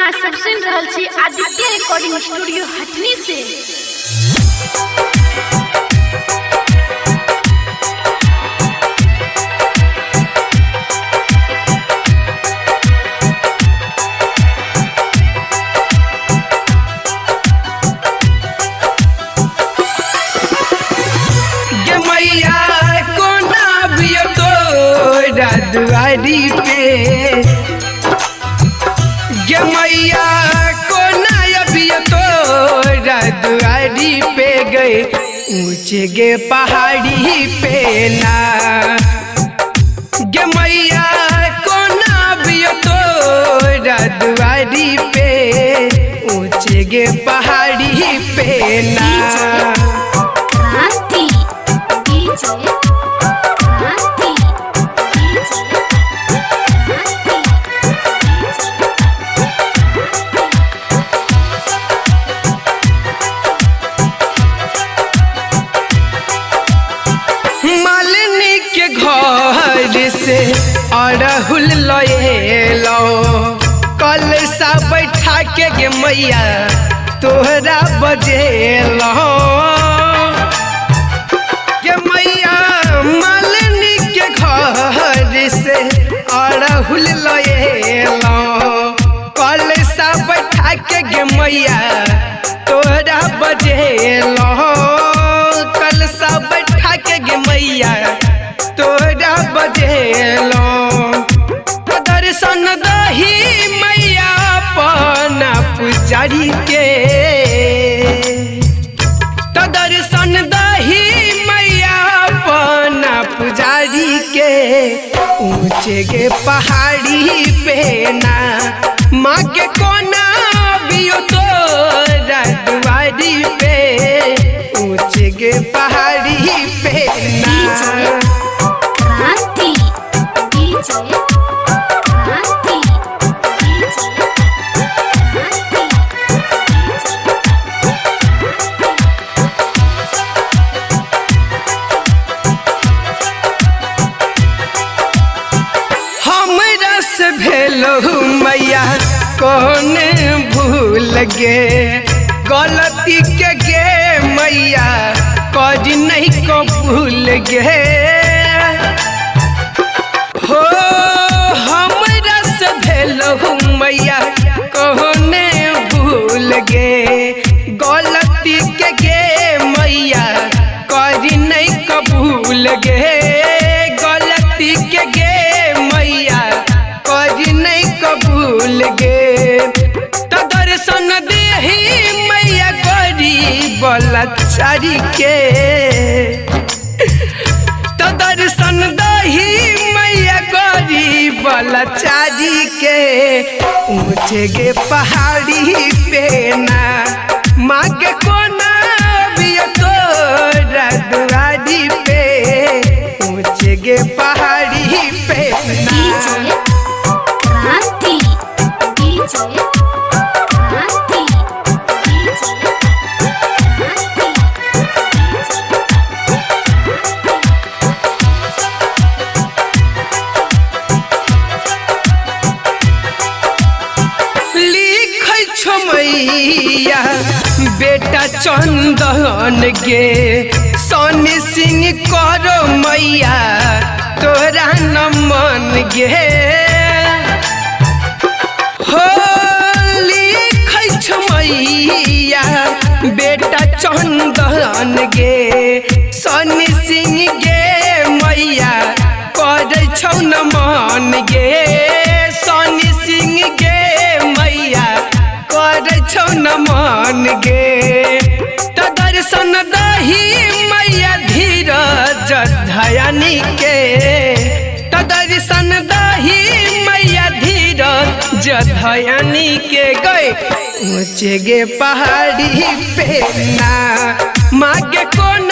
अहाँ सब सुन रहल छी आदित्य रिकॉर्डिंग स्टूडियो हटनी से। दुआरी पे गे मैया कोना अबियो तोरा दुआरी पे गए ऊंचे गे पहाड़ी पे ना गे मैया कोना अबियो तोरा दुआरी पे ऊंचे गे पहाड़ी पे ना। से अड़हुल लएलो कल सा बैठा के गे मैया तोहरा बजेलो गे मैया मालिनी के घर से अड़हुल लएलो कल सा बैठा के गे मैया तोहरा बजेलो कल सा बैठा के गे मैया तोरा बजेलो तो दर्शन दही मैया अपना पुजारी के तो दर्शन दही मैया अपना पुजारी के ऊंचे गे पहाड़ी पे ना माँ के कोना बियो तोरा दुआरी पे ऊंचे गे पहाड़ी पे ना। भेलो मैया कौन भूल गे गलती के गे मैया कज नहीं को भूल गे हो हमरा से भेलो मैया कौन भूल गे गलती के गे मैया कज नहीं को भूल गे गलती के गे मैया नहीं कबूल गे तो दर्शन देही मैया गरीब लाचारी के तो दर्शन दही मैया गरीब लाचारी के ऊंचे गे पहाड़ी पे ना माँ के कोना बियो तोरा दुआरी पे ऊंचे गे पहाड़ी पे ना। मैया बेटा चंदन गे सोनी सिंह करो मैया तोरा नमन गे हो लिखै छ मैया बेटा चंदन गे सोनी सिंह गे मैया करै छौ नमन गे सोनी सिंह गे मैया छौ नमन गे तो दर्शन दही मैया धीरज धयानी के तो दर्शन दही मैया धीरज धयानी के गए ऊंचे गे पहाड़ी पे ना माँ के कोना